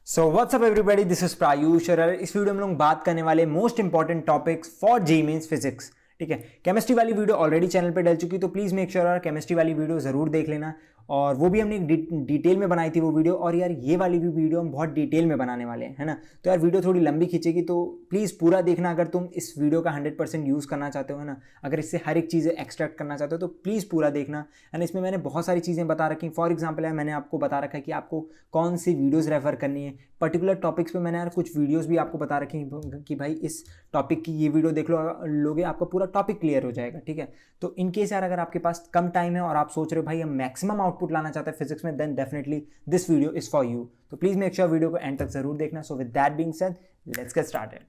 So what's up everybody, this is Prayush और इस video में हम लोग बात करने वाले most important topics for JEE Mains physics. ठीक है, केमिस्ट्री वाली वीडियो ऑलरेडी चैनल पे डल चुकी, तो प्लीज़ मेक श्योर केमिस्ट्री वाली वीडियो ज़रूर देख लेना। और वो भी हमने एक डिटेल में बनाई थी वो वीडियो, और यार ये वाली भी वीडियो हम बहुत डिटेल में बनाने वाले हैं, है ना। तो यार वीडियो थोड़ी लंबी खींचेगी, तो प्लीज़ पूरा देखना अगर तुम इस वीडियो का 100% यूज़ करना चाहते हो, है ना। अगर इससे हर एक चीज़ें एक्सट्रैक्ट करना चाहते हो तो प्लीज़ पूरा देखना। एंड इसमें मैंने बहुत सारी चीज़ें बता रखी। फॉर एग्जाम्पल है, मैंने आपको बता रखा है कि आपको कौन सी वीडियोज़ रेफर करनी है पर्टिकुलर टॉपिक्स पे। मैंने यार कुछ वीडियोज़ भी आपको बता रखी कि भाई इस टॉपिक की ये वीडियो देख लोगे आपका पूरा टॉपिक क्लियर हो जाएगा। ठीक है, तो इन केस यार अगर आपके पास कम टाइम है और आप सोच रहे हो भाई हम मैक्सिमम आउटपुट लाना चाहते हैं फिजिक्स में, then definitely this video is for you. तो प्लीज मेक श्योर वीडियो को एंड तक जरूर देखना। So with that being said, let's get started.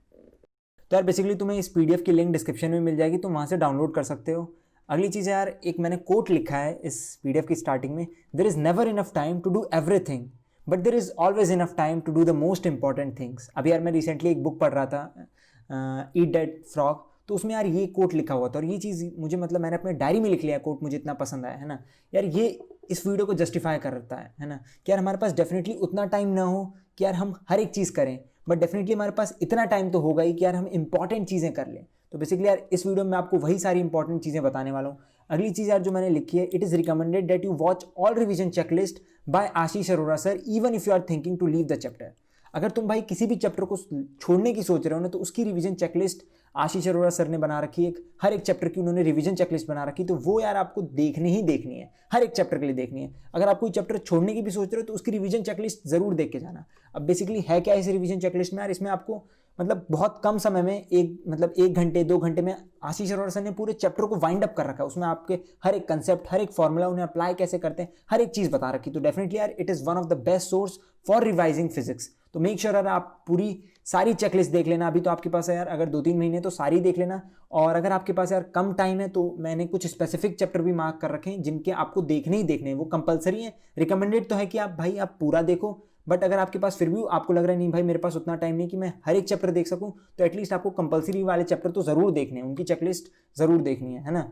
तो यार बेसिकली तुम्हें इस पीडीएफ की लिंक डिस्क्रिप्शन में मिल जाएगी, तुम वहाँ से डाउनलोड कर सकते हो। अगली चीज़ है यार, एक मैंने कोट लिखा है इस पीडीएफ की स्टार्टिंग में, there is never enough time to do everything but there is always enough time to do the most important things. अभी यार मैं रिसेंटली एक बुक पढ़ रहा था, ईट दैट फ्रॉग, तो उसमें यार ये कोट लिखा हुआ था और ये चीज़ मुझे मतलब मैंने अपने डायरी में लिख लिया कोट, मुझे इतना पसंद आया, है ना। यार ये इस वीडियो को जस्टिफाई करता है ना, कि यार हमारे पास डेफिनेटली उतना टाइम ना हो कि यार हम हर एक चीज़ करें, बट डेफिनेटली हमारे पास इतना टाइम तो होगा ही कि यार हम इंपॉर्टेंट चीज़ें कर लें। तो बेसिकली यार इस वीडियो में आपको वही सारी इंपॉर्टेंट चीज़ें बताने वाला हूँ। अगली चीज़ यार जो मैंने लिखी है, it is recommended that you watch all revision checklist by Ashish Arora sir even if you are thinking to leave the chapter. अगर तुम भाई किसी भी चैप्टर को छोड़ने की सोच रहे हो ना, तो उसकी रिवीजन चेकलिस्ट आशीष अरोरा सर ने बना रखी है। हर एक चैप्टर की उन्होंने रिवीजन चेकलिस्ट बना रखी, तो वो यार आपको देखनी ही देखनी है, हर एक चैप्टर के लिए देखनी है। अगर आप कोई चैप्टर छोड़ने की भी सोच रहे हो तो उसकी रिवीजन चेकलिस्ट जरूर देख के जाना। अब बेसिकली है क्या इस रिवीजन चेकलिस्ट में यार, इसमें आपको मतलब बहुत कम समय में एक घंटे 2 घंटे में आशीष अरोरा सर ने पूरे चैप्टर को वाइंड अप कर रखा है। उसमें आपके हर एक कंसेप्ट, हर एक फॉर्मूला, उन्हें अप्लाई कैसे करते हैं, हर एक चीज़ बता रखी। तो डेफिनेटली यार it is one of the best source for revising physics. तो मेक श्योर यार आप पूरी सारी चेकलिस्ट देख लेना। अभी तो आपके पास है यार, अगर 2-3 महीने तो सारी देख लेना। और अगर आपके पास यार कम टाइम है तो मैंने कुछ स्पेसिफिक चैप्टर भी मार्क कर रखे हैं जिनके आपको देखने ही देखने हैं, वो कंपलसरी है। रिकमेंडेड तो है कि आप भाई आप पूरा देखो, बट अगर आपके पास फिर भी आपको लग रहा है नहीं भाई मेरे पास उतना टाइम नहीं कि मैं हर एक चैप्टर देख सकूं, तो एटलीस्ट आपको कंपलसरी वाले चैप्टर तो ज़रूर देखने हैं, उनकी चेकलिस्ट ज़रूर देखनी है ना।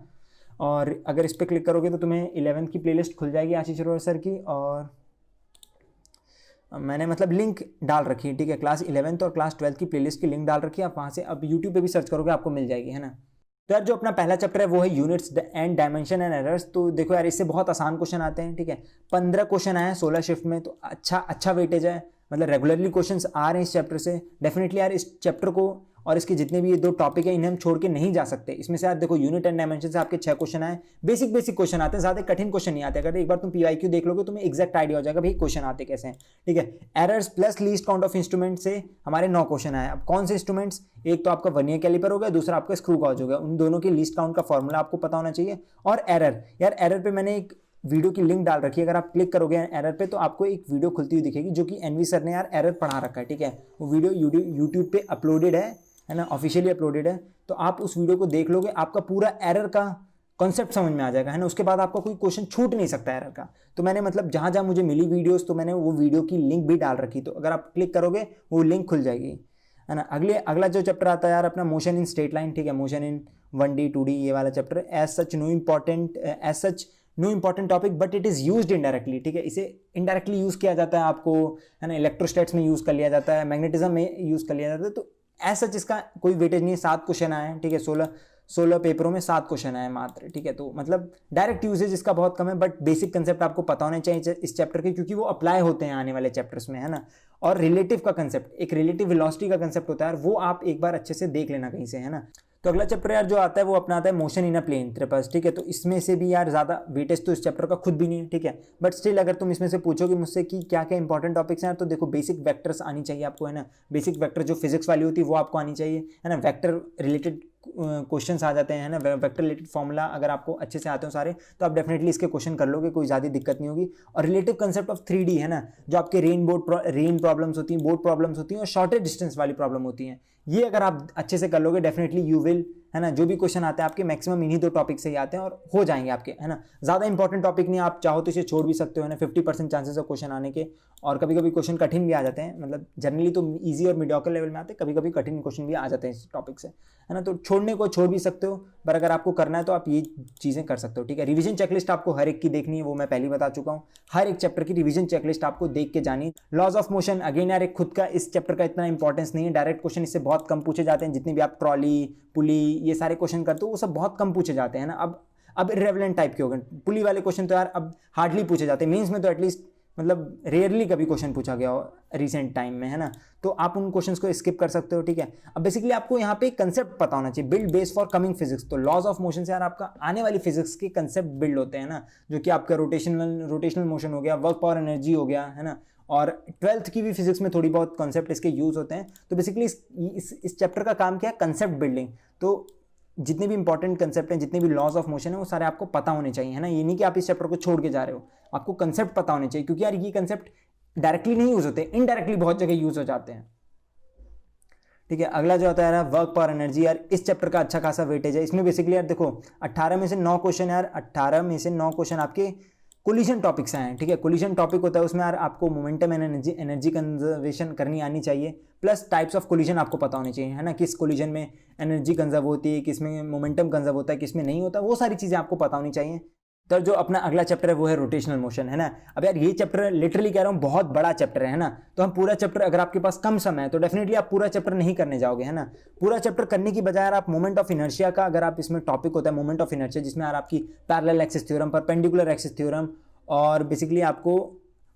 और अगर इस पर क्लिक करोगे तो तुम्हें 11th की प्लेलिस्ट खुल जाएगी आशीष अरोरा सर की, और मैंने मतलब लिंक डाल रखी है। ठीक है, क्लास 11th और क्लास 12th की प्लेलिस्ट की लिंक डाल रखी है, आप वहाँ से अब यूट्यूब पे भी सर्च करोगे आपको मिल जाएगी, है ना। तो यार जो अपना पहला चैप्टर है वो है units and dimension and errors. तो देखो यार इससे बहुत आसान क्वेश्चन आते हैं। ठीक है, 15 क्वेश्चन आए हैं 16 शिफ्ट में, तो अच्छा वेटेज है, मतलब रेगुलरली क्वेश्चंस आ रहे हैं इस चैप्टर से। डेफिनेटली यार इस चैप्टर को और इसके जितने भी ये 2 टॉपिक है इन्हें हम छोड़ के नहीं जा सकते। इसमें से यार देखो यूनिट एंड डायमेंशन से आपके 6 क्वेश्चन आए, बेसिक क्वेश्चन आते हैं, ज़्यादा कठिन क्वेश्चन नहीं आते। अगर एक बार तुम पीवाईक्यू देख लोगे तुम्हें एग्जैक्ट आइडिया हो जाएगा भाई क्वेश्चन आते कैसे हैं। ठीक है, errors plus least count of instrument से हमारे 9 क्वेश्चन आए। अब कौन से इंस्ट्रूमेंट्स, एक तो आपका वर्नियर कैलिपर हो गया, दूसरा आपका स्क्रू गॉज हो गया, उन दोनों की लीस्ट काउंट का फॉर्मूला आपको पता होना चाहिए। और एरर, यार एरर पे मैंने एक वीडियो की लिंक डाल रखी है, अगर आप क्लिक करोगे एरर पे तो आपको एक वीडियो खुलती हुई दिखेगी जो कि एनवी सर ने यार एरर पढ़ा रखा है। ठीक है, वो वीडियो यूट्यूब पे अपलोडेड है ना, ऑफिशियली अपलोडेड है। तो आप उस वीडियो को देख लोगे, आपका पूरा एरर का कॉन्सेप्ट समझ में आ जाएगा, है ना। उसके बाद आपका कोई क्वेश्चन छूट नहीं सकता एरर का। तो मैंने मतलब जहाँ जहाँ मुझे मिली वीडियोस, तो मैंने वो वीडियो की लिंक भी डाल रखी, तो अगर आप क्लिक करोगे वो लिंक खुल जाएगी, है ना। अगला जो चैप्टर आता है यार अपना मोशन इन स्ट्रेट लाइन। ठीक है, मोशन इन 1D 2D ये वाला chapter, as such no important topic but it is used indirectly. ठीक है, इसे इनडायरेक्टली यूज़ किया जाता है आपको, है ना, इलेक्ट्रोस्टैट्स में यूज़ कर लिया जाता है, मैग्नेटिज्म में यूज़ कर लिया जाता है। तो एज सच इसका कोई वेटेज नहीं है। 7 क्वेश्चन आए हैं। ठीक है, 16 पेपरों में 7 क्वेश्चन आए मात्र। ठीक है, तो मतलब डायरेक्ट यूजेज इसका बहुत कम है, बट बेसिक कंसेप्ट आपको पता होने चाहिए इस चैप्टर के, क्योंकि वो अप्लाई होते हैं आने वाले चैप्टर्स में, है ना। और रिलेटिव का कंसेप्ट, एक रिलेटिव वेलोसिटी का कंसेप्ट होता है, वो आप एक बार अच्छे से देख लेना कहीं से, है ना। तो अगला चैप्टर यार जो आता है वो अपना आता है मोशन इन अ प्लेन ट्रेपेज। ठीक है, तो इसमें से भी यार ज़्यादा वेटेज तो इस चैप्टर का खुद भी नहीं है। ठीक है, बट स्टिल अगर तुम इसमें से पूछोगे मुझसे कि क्या क्या इंपॉर्टेंट टॉपिक्स हैं, तो देखो बेसिक वेक्टर्स आनी चाहिए आपको, है ना। बेसिक वेक्टर जो फिजिक्स वाली होती है वो आपको आनी चाहिए, है ना। वेक्टर रिलेटेड क्वेश्चंस आ जाते हैं ना, वेक्टर रिलेटेड फॉर्मूला अगर आपको अच्छे से आते हो सारे, तो आप डेफिनेटली इसके क्वेश्चन कर लोगे, कोई ज़्यादा दिक्कत नहीं होगी। और रिलेटिव कंसेप्ट ऑफ 3D, है ना, जो आपके रेन प्रॉब्लम्स होती हैं, बोर्ड प्रॉब्लम्स होती हैं और शॉर्टेज डिस्टेंस वाली प्रॉब्लम होती हैं, ये अगर आप अच्छे से कर लोगे डेफिनेटली यू विल, है ना, जो भी क्वेश्चन आते हैं आपके मैक्सिमम इन्हीं 2 टॉपिक से ही आते हैं और हो जाएंगे आपके, है ना। ज़्यादा इंपॉर्टेंट टॉपिक नहीं, आप चाहो तो इसे छोड़ भी सकते हो, है ना। 50% चांसेस है क्वेश्चन आने के, और कभी कभी क्वेश्चन कठिन भी आ जाते हैं, मतलब जनरली तो ईजी और मीडियोकर लेवल में आते हैं, कभी कभी कठिन क्वेश्चन भी आ जाते हैं इस टॉपिक से, है ना। तो छोड़ने को छोड़ भी सकते हो, पर अगर आपको करना है तो आप ये चीज़ें कर सकते हो, ठीक है। रिवीजन चेकलिस्ट आपको हर एक की देखनी है, वो मैं पहले बता चुका हूँ। हर एक चैप्टर की रिवीजन चेकलिस्ट आपको देख के जानी। लॉज ऑफ मोशन अगेन यार, एक खुद का इस चैप्टर का इतना इंपॉर्टेंस नहीं है, डायरेक्ट क्वेश्चन इससे बहुत कम पूछे जाते हैं। जितने भी आप ट्रॉली, पुली, ये सारे क्वेश्चन करते हो वो सब बहुत कम पूछे जाते हैं ना। अब इररिलेवेंट टाइप के हो गए। पुली वाले क्वेश्चन तो यार अब हार्डली पूछे जाते हैं, मेंस में तो एटलीस्ट मतलब रेयरली कभी क्वेश्चन पूछा गया हो रिसेंट टाइम में, है ना। तो आप उन क्वेश्चंस को स्किप कर सकते हो, ठीक है। अब बेसिकली आपको यहाँ पे कंसेप्ट पता होना चाहिए, build base for coming physics. तो लॉज ऑफ मोशन से यार आपका आने वाली फिजिक्स के कंसेप्ट बिल्ड होते हैं ना, जो कि आपका रोटेशनल मोशन हो गया, वर्क पावर एनर्जी हो गया, है ना। और 12th की भी फिजिक्स में थोड़ी बहुत कॉन्सेप्ट इसके यूज होते हैं। तो बेसिकली इस चैप्टर का काम क्या है, कंसेप्ट बिल्डिंग। तो जितने भी इंपॉर्टेंट कंसेप्ट हैं, जितने भी लॉज ऑफ मोशन है, वो सारे आपको पता होने चाहिए, है ना। ये नहीं कि आप इस चैप्टर को छोड़ के जा रहे हो, आपको कंसेप्ट पता होने चाहिए, क्योंकि यार ये कंसेप्ट डायरेक्टली नहीं यूज होते, इनडायरेक्टली बहुत जगह यूज हो जाते हैं, ठीक है। अगला जो होता है यार वर्क पावर एनर्जी, यार इस चैप्टर का अच्छा खासा वेटेज है इसमें। बेसिकली यार देखो 18 में से 9 क्वेश्चन, यार 18 में से 9 क्वेश्चन आपके कोलिजन टॉपिक से आए हैं, ठीक है। कोलिजन टॉपिक होता है उसमें यार आपको मोमेंटम एंड एनर्जी कंजर्वेशन करनी आनी चाहिए, प्लस टाइप्स ऑफ कोलिजन आपको पता होनी चाहिए, है ना। किस कोलिजन में एनर्जी कंजर्व होती है, किस में मोमेंटम कंजर्व होता है, किस में नहीं होता, वो सारी चीज़ें आपको पता होनी चाहिए। तो जो अपना अगला चैप्टर है वो है रोटेशनल मोशन, है ना। अब यार ये चैप्टर लिटरली कह रहा हूँ बहुत बड़ा चैप्टर है ना। तो हम पूरा चैप्टर, अगर आपके पास कम समय है तो डेफिनेटली आप पूरा चैप्टर नहीं करने जाओगे, है ना। पूरा चैप्टर करने की बजाय आप मोमेंट ऑफ इनर्शिया का, अगर आप इसमें टॉपिक होता है मोमेंट ऑफ इनर्शिया, जिसमें यार आपकी parallel axis theorem, perpendicular axis theorem, और बेसिकली आपको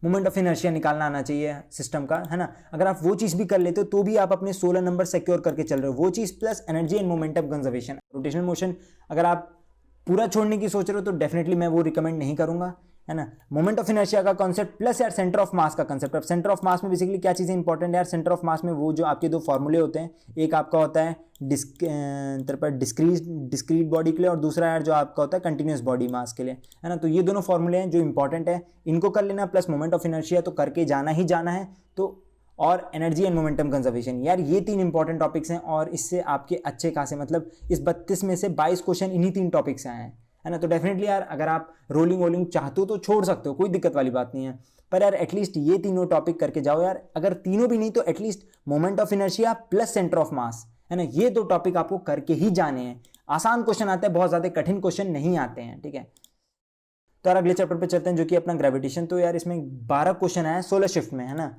मोमेंट ऑफ इनर्शिया निकालना आना चाहिए सिस्टम का, है ना। अगर आप वो चीज़ भी कर लेते हो तो भी आप अपने 16 नंबर सिक्योर करके चल रहे हो, वो चीज़ plus energy and momentum conservation. Rotational motion अगर आप पूरा छोड़ने की सोच रहे हो तो डेफिनेटली मैं वो रिकमेंड नहीं करूंगा, है ना। मोमेंट ऑफ इनर्शिया का कॉन्सेप्ट प्लस यार सेंटर ऑफ मास का कॉन्सेप्ट। अब सेंटर ऑफ मास में बेसिकली क्या चीज़ें इंपॉर्टेंट है यार, सेंटर ऑफ मास में वो जो आपके 2 फॉर्मूले होते हैं, एक आपका होता है डिस्क्रीट बॉडी के लिए, और दूसरा यार जो आपका होता है कंटिन्यूस बॉडी मास के लिए, है ना। तो ये दोनों फॉर्मूले हैं जो इंपॉर्टेंट है, इनको कर लेना, प्लस मोमेंट ऑफ इनर्शिया तो करके जाना ही जाना है, तो और एनर्जी एंड मोमेंटम कंजर्वेशन, यार ये 3 इंपॉर्टेंट टॉपिक्स हैं। और इससे आपके अच्छे खासे, मतलब इस 32 में से 22 क्वेश्चन इन्हीं 3 टॉपिक से आए हैं, है ना। तो डेफिनेटली यार अगर आप रोलिंग चाहते हो तो छोड़ सकते हो, कोई दिक्कत वाली बात नहीं है, पर यार एटलीस्ट ये तीनों टॉपिक करके जाओ यार। अगर तीनों भी नहीं तो at least moment of inertia plus centre of mass, है ना, ये 2 टॉपिक आपको करके ही जाने हैं। आसान क्वेश्चन आते हैं, बहुत ज़्यादा कठिन क्वेश्चन नहीं आते हैं, ठीक है। तो यार अगले चैप्टर पे चलते हैं जो कि अपना ग्रेविटेशन। तो यार इसमें 12 क्वेश्चन आए सोलर शिफ्ट में, है ना।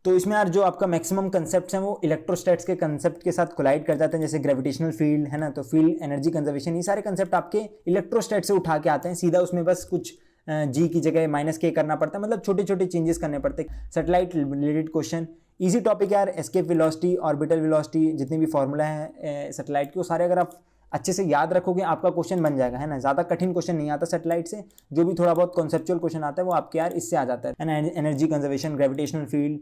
तो इसमें यार जो आपका मैक्सिमम कंसेप्ट्स हैं वो इलेक्ट्रोस्टैट्स के कंसेप्ट के साथ कोलाइड कर जाते हैं, जैसे ग्रेविटेशनल फील्ड, है ना। तो फील्ड, एनर्जी कंजर्वेशन, ये सारे कंसेप्ट आपके इलेक्ट्रोस्टैट से उठा के आते हैं सीधा, उसमें बस कुछ जी की जगह -k करना पड़ता है, मतलब छोटे छोटे चेंजेस करने पड़ते हैं। Satellite related question, easy topic यार, एस्केप वेलोसिटी, ऑर्बिटल वेलोसिटी, जितने भी फॉर्मूला है सैटेलाइट के, वो सारे अगर आप अच्छे से याद रखोगे आपका क्वेश्चन बन जाएगा, है ना। ज़्यादा कठिन क्वेश्चन नहीं आता सैटेलाइट से, जो भी थोड़ा बहुत कॉन्सेप्चुअल क्वेश्चन आता है वो आपके यार इससे आ जाता है ना। एनर्जी कंजर्वेशन, ग्रेविटेशनल फील्ड,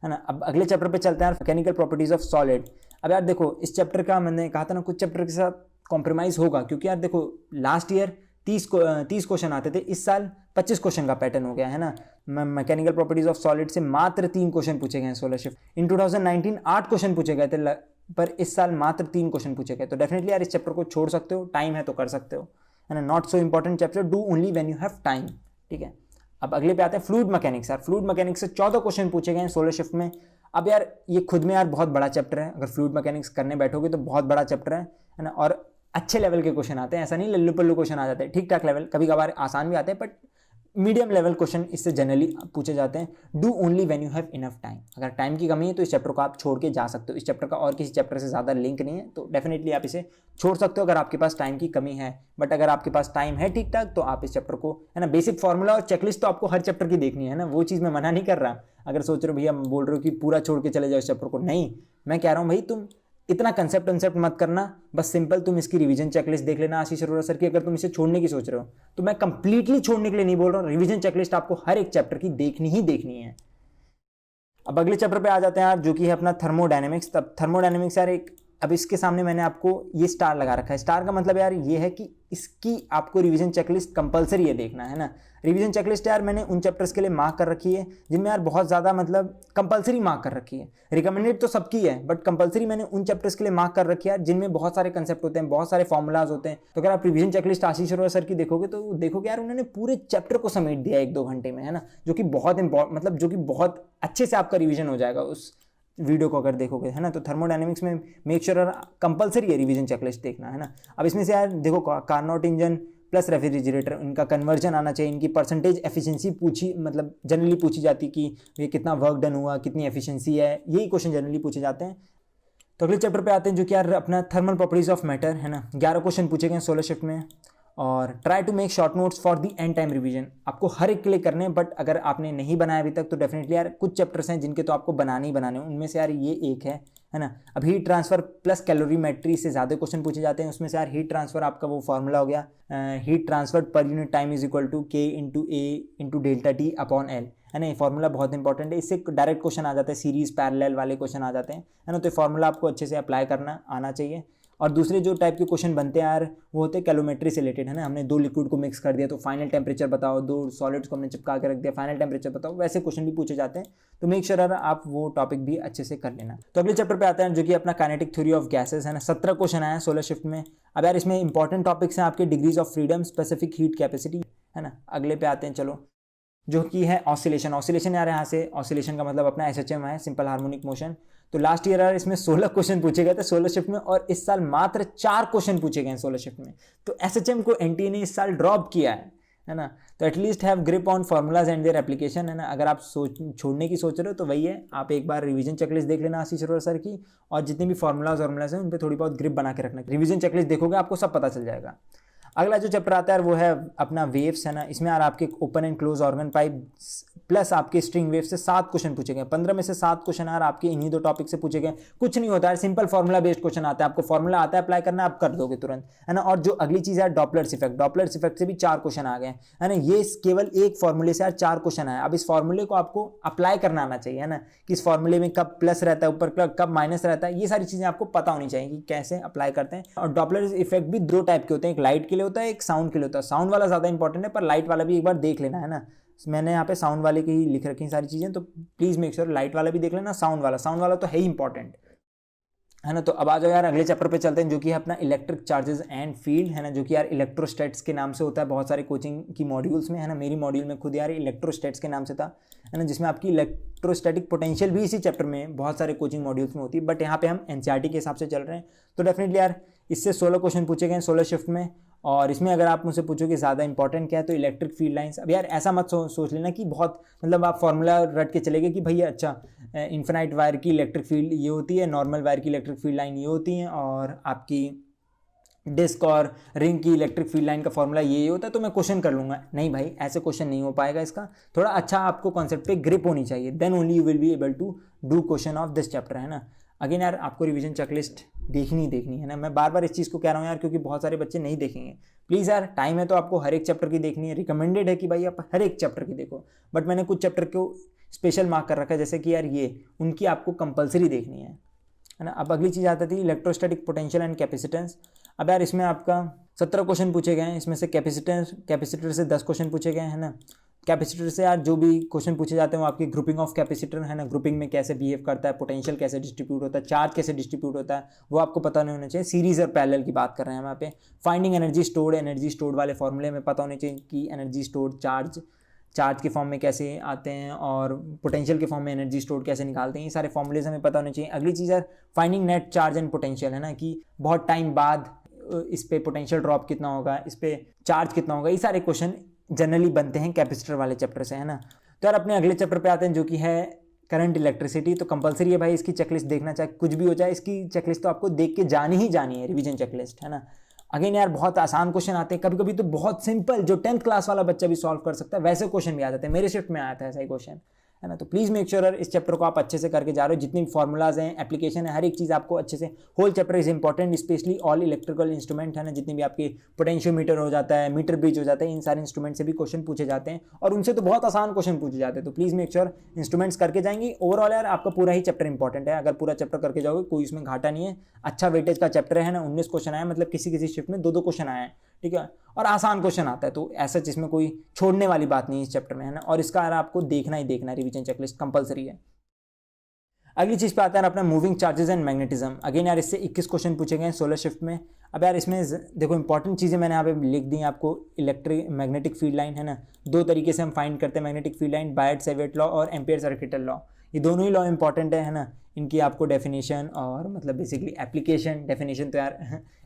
है ना। अब अगले चैप्टर पे चलते हैं यार, मैकेनिकल प्रॉपर्टीज ऑफ सॉलिड। अब यार देखो इस चैप्टर का मैंने कहा था ना, कुछ चैप्टर के साथ कॉम्प्रोमाइज़ होगा, क्योंकि यार देखो लास्ट ईयर 30 क्वेश्चन आते थे, इस साल 25 क्वेश्चन का पैटर्न हो गया, है ना। मैकेनिकल प्रॉपर्टीज ऑफ सॉलिड से मात्र 3 क्वेश्चन पूछे गए हैं सोलर शिफ्ट। इन 2019 8 क्वेश्चन पूछे गए थे, पर इस साल मात्र 3 क्वेश्चन पूछे गए। तो डेफिनेटली यार इस चैप्टर को छोड़ सकते हो, टाइम है तो कर सकते हो, है ना। Not so important chapter, do only when you have time, ठीक है। अब अगले पे आते हैं फ्लूइड मैकेनिक्स। यार फ्लूइड मैकेनिक्स से 14 क्वेश्चन पूछे गए हैं सोलर शिफ्ट में। अब यार ये खुद में यार बहुत बड़ा चैप्टर है, अगर फ्लूइड मैकेनिक्स करने बैठोगे तो बहुत बड़ा चैप्टर है ना। और अच्छे लेवल के क्वेश्चन आते हैं, ऐसा नहीं लल्लू पल्लू क्वेश्चन आ जाते हैं, ठीक ठाक लेवल, कभी कभार आसान भी आते हैं, बट मीडियम लेवल क्वेश्चन इससे जनरली पूछे जाते हैं। Do only when you have enough time. अगर टाइम की कमी है तो इस चैप्टर को आप छोड़ के जा सकते हो, इस चैप्टर का और किसी चैप्टर से ज़्यादा लिंक नहीं है, तो डेफिनेटली आप इसे छोड़ सकते हो अगर आपके पास टाइम की कमी है। बट अगर आपके पास टाइम है ठीक ठाक तो आप इस चैप्टर को, है ना, बेसिक फार्मूला और चेकलिस्ट तो आपको हर चैप्टर की देखनी है ना, वो चीज़ मैं मना नहीं कर रहा। अगर सोच रहे हो भैया, बोल रहे हो कि पूरा छोड़ के चले जाओ इस चैप्टर को, नहीं, मैं कह रहा हूँ भाई तुम इतना कंसेप्ट मत करना, बस सिंपल तुम इसकी रिवीजन चेकलिस्ट देख लेना आशीष अरोड़ा सर की, अगर तुम इसे छोड़ने की सोच रहे हो तो। मैं कंप्लीटली छोड़ने के लिए नहीं बोल रहा हूँ, रिवीजन चेकलिस्ट आपको हर एक चैप्टर की देखनी ही देखनी है। अब अगले चैप्टर पे आ जाते हैं यार, जो कि है अपना थर्मोडायनेमिक्स। तब थर्मोडायनेमिक्स यार एक अब इसके सामने मैंने आपको ये स्टार लगा रखा है। स्टार का मतलब यार ये है कि इसकी आपको रिवीजन चेकलिस्ट कंपलसरी है देखना, है ना। रिवीजन चेकलिस्ट यार मैंने उन चैप्टर्स के लिए मार्क कर रखी है जिनमें यार बहुत ज़्यादा मतलब कंपलसरी मार्क कर रखी है। रिकमेंडेड तो सबकी है बट कंपलसरी मैंने उन चैप्टर्स के लिए मार्क कर रखी है जिनमें बहुत सारे कंसेप्ट होते हैं, बहुत सारे फॉर्मूलाज होते हैं। तो अगर आप रिवीजन चेकलिस्ट आशीष अरोड़ा सर की देखोगे तो देखोगे यार उन्होंने पूरे चैप्टर को समेट दिया 1-2 घंटे में, है ना, जो कि बहुत मतलब जो कि बहुत अच्छे से आपका रिवीजन हो जाएगा उस वीडियो को अगर देखोगे, है ना। तो थर्मोडायनेमिक्स में मेक श्योर कंपलसरी है रिवीजन चेकलिस्ट देखना, है ना। अब इसमें से यार देखो कार्नोट इंजन प्लस रेफ्रिजरेटर, इनका कन्वर्जन आना चाहिए, इनकी परसेंटेज एफिशिएंसी पूछी मतलब जनरली पूछी जाती कि ये कितना वर्क डन हुआ, कितनी एफिशिएंसी है, यही क्वेश्चन जनरली पूछे जाते हैं। तो अगले चैप्टर पे आते हैं जो कि यार अपना थर्मल प्रॉपर्टीज ऑफ मैटर, है ना। 11 क्वेश्चन पूछे गए 16 शिफ्ट में और try to make short notes for the end time revision. आपको हर एक के लिए करने हैं बट अगर आपने नहीं बनाया अभी तक तो डेफिनेटली यार कुछ चैप्टर्स हैं जिनके तो आपको बनाने ही बनाने हैं, उनमें से यार ये एक है ना। अब हीट ट्रांसफर प्लस कैलोरीमेट्री से ज़्यादा क्वेश्चन पूछे जाते हैं। उसमें से यार हीट ट्रांसफर आपका वो फॉर्मूला हो गया heat transfer per unit time is equal to K into A into delta T upon L, है ना। ये फॉर्मूला बहुत इंपॉर्टेंट है, इससे डायरेक्ट क्वेश्चन आ जाते हैं, सीरीज पैरेलल वाले क्वेश्चन आ जाते हैं, है ना। तो ये फॉर्मूला आपको अच्छे से अप्लाई करना आना चाहिए। और दूसरे जो टाइप के क्वेश्चन बनते हैं यार वो होते हैं कैलोमेट्री से रिलेटेड, है ना। हमने 2 लिक्विड को मिक्स कर दिया तो फाइनल टेम्परेचर बताओ, 2 सॉलिड्स को हमने चिपका के रख दिया, फाइनल टेम्परेचर बताओ, वैसे क्वेश्चन भी पूछे जाते हैं। तो मेक श्योर आप वो टॉपिक भी अच्छे से कर लेना। तो अगले चैप्टर पे आते हैं जो कि अपना काइनेटिक थ्योरी ऑफ गैसेस, है ना। 17 क्वेश्चन आया 16 शिफ्ट में। अब यार इसमें इंपॉर्टेंट टॉपिक्स हैं आपके degrees of freedom, specific heat capacity, है ना। अगले पे आते हैं चलो जो कि है ऑसिलेशन। ऑसिलेशन यार यहाँ से ऑसिलेशन का मतलब अपना SHM है, सिंपल हार्मोनिक मोशन। तो लास्ट ईयर यार इसमें 16 क्वेश्चन पूछे गए थे 16 शिफ्ट में और इस साल मात्र 4 क्वेश्चन पूछे गए 16 शिफ्ट में। तो SHM को NTA ने इस साल ड्रॉप किया है ना। तो at least have grip on formulas and their application, है ना। अगर आप छोड़ने की सोच रहे हो तो वही है, आप एक बार रिवीजन चेकलिस्ट देख लेना आशीष अरोड़ा सर की और जितने भी फॉर्मूलाज हैं उन पर थोड़ी बहुत ग्रिप बना के रखना। रिवीजन चेकलिस्ट देखोगे आपको सब पता चल जाएगा। अगला जो चैप्टर आता है वो है अपना वेव्स, है ना। इसमें यार आपके open and close organ pipe plus आपके स्ट्रिंग वेव से 7 क्वेश्चन पूछे गए। 15 में से 7 क्वेश्चन यार आपके इन्हीं 2 टॉपिक से पूछे गए। कुछ नहीं होता है, सिंपल फॉर्मूला बेस्ड क्वेश्चन आता है, आपको फॉर्मूला आता है अप्लाई करना, आप कर दोगे तुरंत, है ना। और जो अगली चीज़ है डॉपलर्स इफेक्ट, डॉपलर्स इफेक्ट से भी 4 क्वेश्चन आ गए, है ना। ये केवल एक फॉर्मूले से यार 4 क्वेश्चन आए। अब इस फॉर्मूले को आपको अप्लाई करना आना चाहिए, है ना, कि इस फॉर्मूले में कब प्लस रहता है ऊपर, कब माइनस रहता है, ये सारी चीज़ें आपको पता होनी चाहिए कि कैसे अप्लाई करते हैं। और डॉपलर्स इफेक्ट भी 2 टाइप के होते हैं, एक लाइट के लिए होता है, एक साउंड के लिए होता है। साउंड वाला ज़्यादा इंपॉर्टेंट है पर लाइट वाला भी एक बार देख लेना, है ना। मैंने यहाँ पे साउंड वाले की ही लिख रखी सारी चीज़ें, तो प्लीज़ मेक श्योर लाइट वाला भी देख लेना, साउंड वाला तो है ही इंपॉर्टेंट, है ना। तो अब आ जाओ यार अगले चैप्टर पे चलते हैं जो कि है अपना इलेक्ट्रिक चार्जेस एंड फील्ड, है ना, जो कि यार इलेक्ट्रोस्टैट्स के नाम से होता है बहुत सारे कोचिंग की मॉड्यूल्स में, है ना। मेरी मॉड्यूल में खुद यार इलेक्ट्रोस्टैट्स के नाम से था, है ना, जिसमें आपकी इलेक्ट्रोस्टैटिक पोटेंशियल भी इसी चैप्टर में बहुत सारे कोचिंग मॉड्यूल्स में होती है, बट यहाँ पे हम NCERT के हिसाब से चल रहे हैं। तो डेफिनेटली यार इससे 16 क्वेश्चन पूछे गए 16 शिफ्ट में। और इसमें अगर आप मुझसे पूछोगे ज़्यादा इंपॉर्टेंट क्या है तो इलेक्ट्रिक फील्ड लाइंस। अब यार ऐसा मत सोच लेना कि बहुत मतलब आप फॉर्मूला रट के चलेगे कि भैया अच्छा इन्फिनाइट वायर की इलेक्ट्रिक फील्ड ये होती है, नॉर्मल वायर की इलेक्ट्रिक फील्ड लाइन ये होती है और आपकी डिस्क और रिंग की इलेक्ट्रिक फील्ड लाइन का फॉर्मूला ये होता है तो मैं क्वेश्चन कर लूँगा। नहीं भाई, ऐसे क्वेश्चन नहीं हो पाएगा। इसका थोड़ा अच्छा आपको कॉन्सेप्ट पे ग्रिप होनी चाहिए, then only you will be able to do question of this chapter, है ना। अगेन यार आपको रिवीजन चेकलिस्ट देखनी है ना। मैं बार बार इस चीज़ को कह रहा हूँ यार क्योंकि बहुत सारे बच्चे नहीं देखेंगे। प्लीज़ यार टाइम है तो आपको हर एक चैप्टर की देखनी है, रिकमेंडेड है कि भाई आप हर एक चैप्टर की देखो, बट मैंने कुछ चैप्टर को स्पेशल मार्क कर रखा है जैसे कि यार ये उनकी आपको कंपलसरी देखनी है ना। अब अगली चीज़ आती थी इलेक्ट्रोस्टैटिक पोटेंशियल एंड कैपेसिटेंस। अब यार इसमें आपका 17 क्वेश्चन पूछे गए हैं, इसमें से कैपेसिटर से 10 क्वेश्चन पूछे गए हैं ना। कैपेसिटर से यार जो भी क्वेश्चन पूछे जाते हैं वो आपकी ग्रुपिंग ऑफ कैपेसिटर, है ना, ग्रुपिंग में कैसे बिहेव करता है, पोटेंशियल कैसे डिस्ट्रीब्यूट होता है, चार्ज कैसे डिस्ट्रीब्यूट होता है वो आपको पता नहीं होना चाहिए। सीरीज और पैरेलल की बात कर रहे हैं हम यहाँ पे। फाइंडिंग एनर्जी स्टोर्ड वाले फॉर्मूले में पता होने चाहिए कि एनर्जी स्टोर्ड चार्ज के फॉर्म में कैसे आते हैं और पोटेंशियल के फॉर्म में एनर्जी स्टोर कैसे निकालते हैं, ये सारे फॉर्मूलेज हमें पता होने चाहिए। अगली चीज़ है finding net charge and potential, है ना, कि बहुत टाइम बाद इस पे पोटेंशियल ड्रॉप कितना होगा, इस पे चार्ज कितना होगा, ये सारे क्वेश्चन जनरली बनते हैं कैपेसिटर वाले चैप्टर से, है ना। तो यार अपने अगले चैप्टर पे आते हैं जो कि है करंट इलेक्ट्रिसिटी। तो कंपलसरी है भाई इसकी चेकलिस्ट देखना, चाहे कुछ भी हो जाए इसकी चेकलिस्ट तो आपको देख के जानी ही जानी है, रिवीजन चेकलिस्ट, है ना। अगेन यार बहुत आसान क्वेश्चन आते हैं, कभी कभी तो बहुत सिंपल जो 10th क्लास वाला बच्चा भी सॉल्व कर सकता है वैसे क्वेश्चन भी आ जाते हैं। मेरे शिफ्ट में आया था ऐसा ही क्वेश्चन, है ना। तो प्लीज़ मेक श्योर इस चैप्टर को आप अच्छे से करके जा रहे हो, जितनी भी फॉर्मूलाज हैं, एप्लीकेशन है, हर एक चीज़ आपको अच्छे से, whole chapter is important, specially all electrical instrument है ना, जितने भी आपके पोटेंशियोमीटर हो जाता है, मीटर ब्रिज हो जाता है, इन सारे इंस्ट्रूमेंट से भी क्वेश्चन पूछे जाते हैं और उनसे तो बहुत आसान क्वेश्चन पूछे जाते हैं। तो प्लीज़ मेक श्योर इंस्ट्रूमेंट्स करके जाएंगे। ओवरऑल यार आपका पूरा ही चैप्टर इंपॉर्टेंट है, अगर पूरा चैप्टर करके जाओगे कोई इसमें घाटा नहीं है। अच्छा वेटेज का चैप्टर है ना, 19 क्वेश्चन आए, मतलब किसी किसी शिफ्ट में 2-2 क्वेश्चन आए हैं, ठीक है, और आसान क्वेश्चन आता है, तो ऐसा जिसमें कोई छोड़ने वाली बात नहीं है इस चैप्टर में, है ना। और इसका यार आपको देखना ही देखना है, रिवीजन चेकलिस्ट कंपलसरी है। अगली चीज़ पे आता है अपना moving charges and magnetism. Again यार इससे 21 क्वेश्चन पूछे गए हैं 16 शिफ्ट में। अब यार इसमें देखो इंपॉर्टेंट चीज़ें मैंने यहाँ पे लिख दी हैं आपको। इलेक्ट्रिक मैग्नेटिक फील्ड लाइन है ना, 2 तरीके से हम फाइंड करते हैं मैग्नेटिक फील्ड लाइन, बायट-सैवर्ट लॉ और एम्पियर सर्किटल लॉ। ये दोनों ही लॉ इंपॉर्टेंट है ना। इनकी आपको डेफिनेशन और मतलब बेसिकली एप्लीकेशन, डेफिनेशन तो यार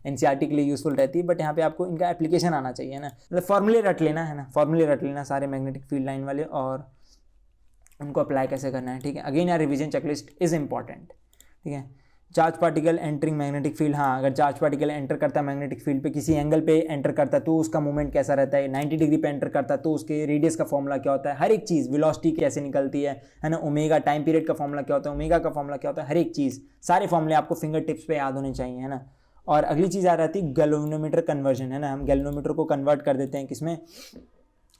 एनसीईआरटी के लिए यूजफुल रहती है, बट यहाँ पे आपको इनका एप्लीकेशन आना चाहिए ना, मतलब फॉर्मूले रट लेना है ना, फॉर्मूले रट लेना सारे मैग्नेटिक फील्ड लाइन वाले और उनको अप्लाई कैसे करना है, ठीक है। अगेन यार रिवीजन चेकलिस्ट इज इंपॉर्टेंट, ठीक है। Charge particle entering magnetic field, हाँ अगर चार्ज पार्टिकल एंटर करता है मैग्नेटिक फील्ड पे, किसी एंगल पे एंटर करता है तो उसका मूवमेंट कैसा रहता है, 90 डिग्री पे एंटर करता है तो उसके रेडियस का फॉर्मूला क्या होता है, हर एक चीज़, वेलोसिटी कैसे निकलती है ना, ओमेगा टाइम पीरियड का फॉर्मूला क्या होता है, ओमेगा का फॉर्मूला क्या होता है, हर एक चीज़, सारे फॉर्मूले आपको फिंगर टिप्स पे याद होने चाहिए, है ना। और अगली चीज़ आ रहती है गैल्वेनोमीटर कन्वर्जन, है ना। हम गैल्वेनोमीटर को कन्वर्ट कर देते हैं किसमें,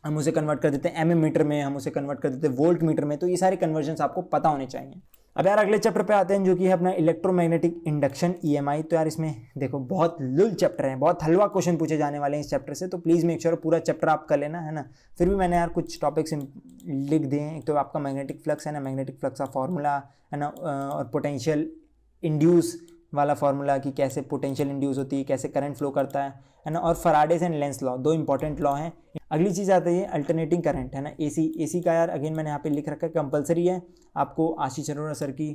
हम उसे कन्वर्ट कर देते हैं एमएम मीटर में, हम उसे कन्वर्ट कर देते हैं वोल्ट मीटर में। तो ये सारे कन्वर्जन्स आपको पता होने चाहिए। अब यार अगले चैप्टर पे आते हैं जो कि है अपना इलेक्ट्रोमैग्नेटिक इंडक्शन ईएमआई। तो यार इसमें देखो बहुत लुल चैप्टर है, बहुत हलवा क्वेश्चन पूछे जाने वाले हैं इस चैप्टर से, तो प्लीज़ मेक श्योर पूरा चैप्टर आप कर लेना, है ना। फिर भी मैंने यार कुछ टॉपिक्स लिख दिए हैं। एक तो आपका मैग्नेटिक फ्लक्स है ना, मैग्नेटिक फ्लक्स का फॉर्मूला है ना, और पोटेंशियल इंड्यूस वाला फार्मूला कि कैसे पोटेंशियल इंड्यूस होती है, कैसे करंट फ्लो करता है ना, और Faraday's and Lenz law, 2 important law हैं। अगली चीज़ आती है अल्टरनेटिंग करंट, है ना, एसी का यार अगेन मैंने यहाँ पे लिख रखा है, कंपलसरी है आपको आशीष अरोड़ा सर की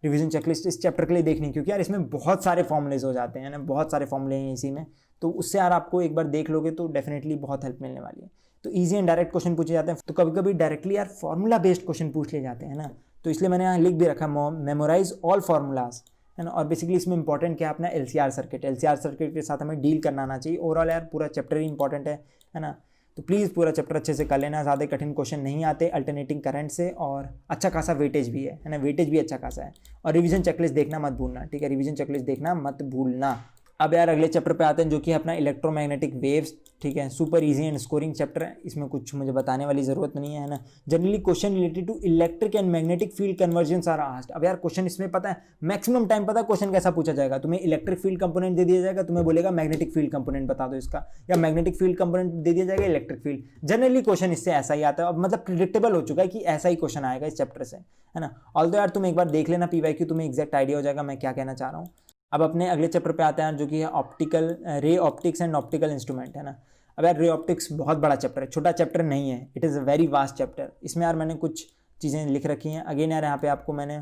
रिवीजन चेकलिस्ट इस चैप्टर के लिए देखनी, क्योंकि यार इसमें बहुत सारे फॉर्मूलेज हो जाते हैं ना, बहुत सारे फॉर्मूले हैं इसी में, तो उससे यार आपको एक बार देख लोगे तो डेफिनेटली बहुत हेल्प मिलने वाली है। तो ईजी एंड डायरेक्ट क्वेश्चन पूछे जाते हैं, तो कभी कभी डायरेक्टली यार फॉर्मूला बेस्ड क्वेश्चन पूछ ले जाते हैं ना, तो इसलिए मैंने यहाँ लिख भी रखा मेमोराइज ऑल फार्मूलाज, है ना। और बेसिकली इसमें इंपॉर्टेंट क्या है अपना एलसीआर सर्किट के साथ हमें डील करना आना चाहिए। ओवरऑल यार पूरा चैप्टर ही इंपॉर्टेंट है ना। तो प्लीज़ पूरा चैप्टर अच्छे से कर लेना, ज़्यादा कठिन क्वेश्चन नहीं आते अल्टरनेटिंग करंट से, और अच्छा खासा वेटेज भी है ना, वेटेज भी अच्छा खासा है। और रिवीजन चेकलिस्ट देखना मत भूलना, ठीक है, रिवीजन चेकलिस्ट देखना मत भूलना। अब यार अगले चैप्टर पे आते हैं जो कि अपना इलेक्ट्रोमैग्नेटिक वेव्स, ठीक है, super easy and scoring chapter है, इसमें कुछ मुझे बताने वाली ज़रूरत नहीं है ना। Generally question related to electric and magnetic field conversions are asked. अब यार क्वेश्चन इसमें पता है मैक्सिमम टाइम पता है क्वेश्चन कैसा पूछा जाएगा, तुम्हें इलेक्ट्रिक फील्ड कंपोनेंट दे दिया जाएगा, तुम्हें बोलेगा मैग्नेटिक फील्ड कंपोनेंट बता दो इसका, या मैग्नेटिक फील्ड कंपोनेंट दे दिया जाएगा इलेक्ट्रिक फील्ड। जनरली क्वेश्चन इससे ऐसा ही आता है, अब मतलब प्रिडिक्टेबल हो चुका है कि ऐसा ही क्वेश्चन आएगा इस चैप्टर से, है ना। ऑल्दो यार तुम एक बार देख लेना पीवाईक्यू, तुम्हें एग्जैक्ट आइडिया हो जाएगा मैं क्या कहना चाह रहा हूँ। अब अपने अगले चैप्टर पे आते हैं जो कि है optical ray optics and optical instrument, है ना। अब यार रे ऑप्टिक्स बहुत बड़ा चैप्टर है, छोटा चैप्टर नहीं है, it is a very vast chapter. इसमें यार मैंने कुछ चीज़ें लिख रखी हैं। अगेन यार यहाँ पे आपको मैंने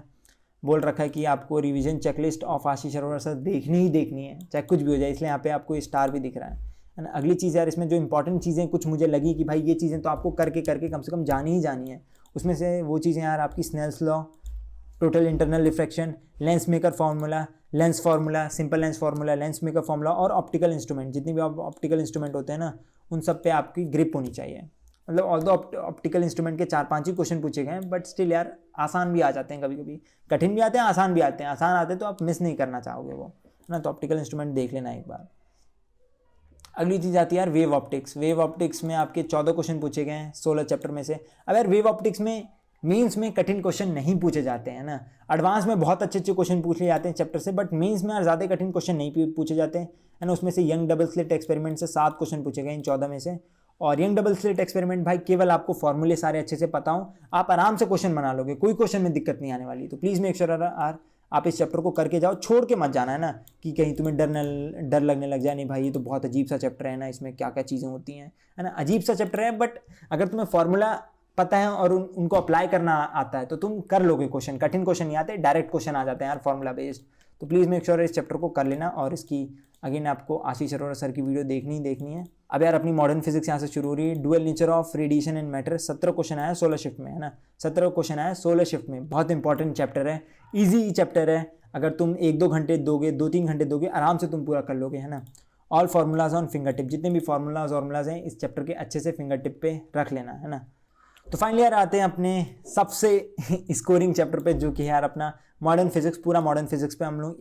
बोल रखा है कि आपको revision checklist of Ashish Arora sir देखनी ही देखनी है, चाहे कुछ भी हो जाए, इसलिए यहाँ पे आपको स्टार भी दिख रहा है ना। अगली चीज़ यार इसमें जो इंपॉर्टेंट चीज़ें कुछ मुझे लगी कि भाई ये चीज़ें तो आपको करके करके कम से कम जानी ही जानी है, उसमें से वो चीज़ें यार आपकी Snell's law, total internal refraction, lens maker formula, lens formula, simple lens formula, lens maker formula, और ऑप्टिकल इंस्ट्रूमेंट, जितनी भी ऑप्टिकल इंस्ट्रूमेंट होते हैं ना उन सब पे आपकी ग्रिप होनी चाहिए। मतलब ऑल्दो ऑप्टिकल इंस्ट्रूमेंट के 4-5 ही क्वेश्चन पूछे गए हैं, बट स्टिल यार आसान भी आ जाते हैं, कभी कभी कठिन भी आते हैं, आसान भी आते हैं। आसान आते हैं तो आप मिस नहीं करना चाहोगे वो, है ना। तो ऑप्टिकल इंस्ट्रूमेंट देख लेना एक बार। अगली चीज़ आती है यार वेव ऑप्टिक्स। वेव ऑप्टिक्स में आपके 14 क्वेश्चन पूछे गए हैं 16 चैप्टर में से। अब यार वेव ऑप्टिक्स में मीन्स में कठिन क्वेश्चन नहीं पूछे जाते हैं ना, एडवांस में बहुत अच्छे अच्छे क्वेश्चन पूछ लिए जाते हैं चैप्टर से, बट मीन्स में यार ज़्यादा कठिन क्वेश्चन नहीं पूछे जाते हैं, है ना। उसमें से यंग डबल स्लिट एक्सपेरिमेंट से 7 क्वेश्चन पूछे गए इन 14 में से। और यंग डबल स्लिट एक्सपेरिमेंट भाई केवल आपको फॉर्मूले सारे अच्छे से पता हो, आप आराम से क्वेश्चन बना लोगे, कोई क्वेश्चन में दिक्कत नहीं आने वाली। तो प्लीज़ मेक श्योर आप इस चैप्टर को करके जाओ, छोड़ के मत जाना, है ना, कि कहीं तुम्हें डर लगने लग जाए, नहीं भाई ये तो बहुत अजीब सा चैप्टर है ना, इसमें क्या क्या चीज़ें होती हैं, है ना। अजीब सा चैप्टर है, बट अगर तुम्हें फॉर्मूला पता है और उनको अप्लाई करना आता है तो तुम कर लोगे क्वेश्चन। कठिन क्वेश्चन नहीं आते, डायरेक्ट क्वेश्चन आ जाते हैं यार फॉर्मूला बेस्ड। तो प्लीज़ मेक श्योर इस चैप्टर को कर लेना। और इसकी अगेन आपको आशीष अरोड़ा सर की वीडियो देखनी है। अब यार अपनी मॉडर्न फिजिक्स यहाँ से शुरू हो रही है। Dual nature of radiation and matter, 17 question आया 16 शिफ्ट में, है ना। 17 क्वेश्चन आया 16 शिफ्ट में, बहुत इंपॉर्टेंट चैप्टर है, ईजी चैप्टर है। अगर तुम 1-2 घंटे दोगे, 2-3 घंटे दोगे, आराम से तुम पूरा कर लोगे, है ना। All formulas on finger tip, जितने भी फार्मूलाज हैं इस चैप्टर के अच्छे से फिंगर टिप पे रख लेना, है ना। तो फाइनली यार आते हैं अपने सबसे स्कोरिंग चैप्टर पे, जो कि है यार अपना मॉडर्न फिजिक्स। पूरा मॉडर्न फिजिक्स पे हम लोग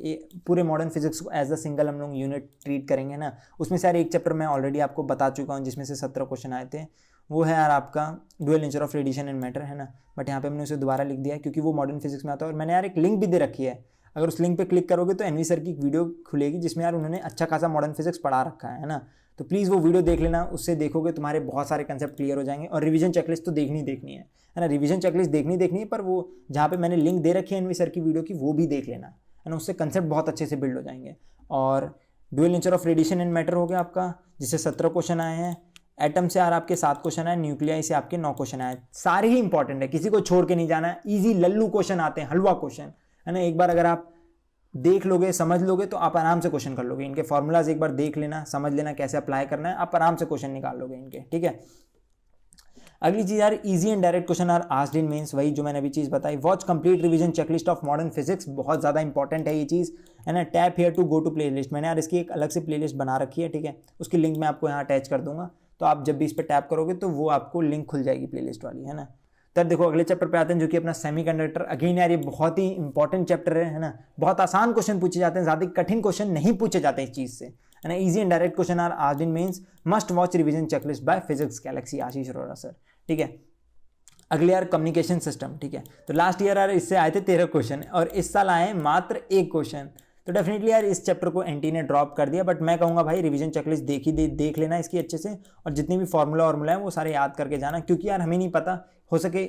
पूरे मॉडर्न फिजिक्स को एज अ सिंगल हम लोग यूनिट ट्रीट करेंगे ना। उसमें से यार एक चैप्टर मैं ऑलरेडी आपको बता चुका हूँ जिसमें से 17 क्वेश्चन आए थे, वो है यार आपका dual nature of radiation and matter, है ना। बट यहाँ पे हमने उसे दोबारा लिख दिया है क्योंकि वो मॉडर्न फिजिक्स में आता है। और मैंने यार एक लिंक भी दे रखी है, अगर उस लिंक पे क्लिक करोगे तो एनवी सर की एक वीडियो खुलेगी जिसमें यार उन्होंने अच्छा खासा मॉडर्न फिजिक्स पढ़ा रखा है ना। तो प्लीज़ वो वीडियो देख लेना, उससे देखोगे तुम्हारे बहुत सारे कंसेप्ट क्लियर हो जाएंगे। और रिवीजन चेकलिस्ट तो देखनी है ना। रिवीजन चेकलिस्ट देखनी है, पर वो जहाँ पे मैंने लिंक दे रखी है एनवी सर की वीडियो की, वो भी देख लेना, है ना। उससे कंसेप्ट बहुत अच्छे से बिल्ड हो जाएंगे। और dual nature of radiation and matter हो गया आपका, जिससे 17 क्वेश्चन आए हैं। एटम से यार आपके 7 क्वेश्चन आए, न्यूक्लियाई से आपके 9 क्वेश्चन आए। सारे ही इंपॉर्टेंट है, किसी को छोड़ के नहीं जाना है। ईजी लल्लू क्वेश्चन आते हैं, हलवा क्वेश्चन, है ना। एक बार अगर आप देख लोगे, समझ लोगे, तो आप आराम से क्वेश्चन कर लोगे। इनके फॉर्मूलाज एक बार देख लेना, समझ लेना कैसे अप्लाई करना है, आप आराम से क्वेश्चन निकाल लोगे इनके, ठीक है। अगली चीज यार, easy and direct question are asked in mains, वही जो मैंने अभी चीज बताई। Watch complete revision checklist of modern physics, बहुत ज्यादा इंपॉर्टेंट है ये चीज, है ना। Tap here to go to playlist, मैंने यार इसकी एक अलग से प्लेलिस्ट बना रखी है, ठीक है। उसकी लिंक मैं आपको यहाँ अटैच कर दूंगा, तो आप जब भी इस पर टैप करोगे तो वो आपको लिंक खुल जाएगी प्लेलिस्ट वाली, है ना। तब देखो अगले चैप्टर पे आते हैं, जो कि अपना सेमीकंडक्टर। अगेन यार ये बहुत ही इंपॉर्टेंट चैप्टर है ना। बहुत आसान क्वेश्चन पूछे जाते हैं, ज़्यादा कठिन क्वेश्चन नहीं पूछे जाते इस चीज़ से, है ना। Easy and direct question are asked in mains, must watch revision checklist by physics galaxy Ashish Arora sir, ठीक है। अगले यार कम्युनिकेशन सिस्टम, ठीक है। तो लास्ट ईयर यार इससे आए थे 13 क्वेश्चन और इस साल आए मात्र 1 क्वेश्चन। तो डेफिनेटली यार इस चैप्टर को एनटी ने ड्रॉप कर दिया, बट मैं कहूँगा भाई रिवीजन चेकलिस्ट देख लेना इसकी अच्छे से, और जितनी भी फार्मूला है वो सारे याद करके जाना, क्योंकि यार हमें नहीं पता, हो सके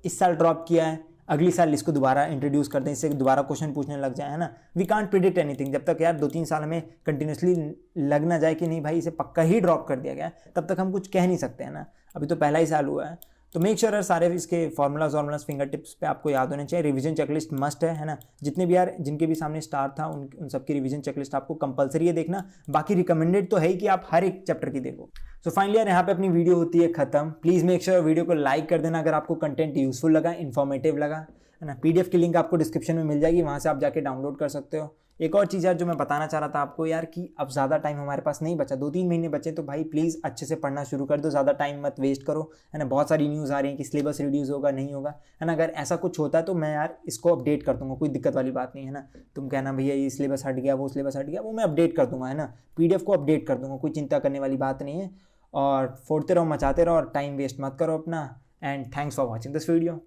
इस साल ड्रॉप किया है, अगली साल इसको दोबारा इंट्रोड्यूस कर दें, इससे दोबारा क्वेश्चन पूछने लग जाए, है ना। We can't predict anything. जब तक यार 2-3 साल हमें कंटिन्यूसली लग ना जाए कि नहीं भाई इसे पक्का ही ड्रॉप कर दिया गया, तब तक हम कुछ कह नहीं सकते, है ना। अभी तो पहला ही साल हुआ है, तो मेक श्योर यार सारे इसके फॉर्मूलाज फिंगर टिप्स पे आपको याद होने चाहिए। रिवीजन चेकलिस्ट मस्ट है ना। जितने भी यार जिनके भी सामने स्टार था उन सबकी रिवीजन चेकलिस्ट आपको कंपलसरी है देखना। बाकी रिकमेंडेड तो है ही कि आप हर एक चैप्टर की देखो। सो फाइनली यार यहाँ पे अपनी वीडियो होती है खत्म। प्लीज़ मेक श्योर वीडियो को लाइक कर देना अगर आपको कंटेंट यूजफुल लगा, इन्फॉर्मेटिव लगा, है ना। पीडीएफ की लिंक आपको डिस्क्रिप्शन में मिल जाएगी, वहाँ से आप जाके डाउनलोड कर सकते हो। एक और चीज़ यार जो मैं बताना चाह रहा था आपको यार, कि अब ज़्यादा टाइम हमारे पास नहीं बचा, 2-3 महीने बचे, तो भाई प्लीज़ अच्छे से पढ़ना शुरू कर दो, ज़्यादा टाइम मत वेस्ट करो, है ना। बहुत सारी न्यूज़ आ रही है कि सिलेबस रिड्यूस होगा, नहीं होगा, है ना। अगर ऐसा कुछ होता है तो मैं यार इसको अपडेट कर दूंगा, कोई दिक्कत वाली बात नहीं है ना। तुम कहना भैया ये सिलेबस हट गया, वो सिलेबस हट गया, वो मैं अपडेट कर दूंगा, है ना। पीडीएफ को अपडेट कर दूंगा, कोई चिंता करने वाली बात नहीं है। और फोड़ते रहो, मचाते रहो, और टाइम वेस्ट मत करो अपना। And thanks for watching this video.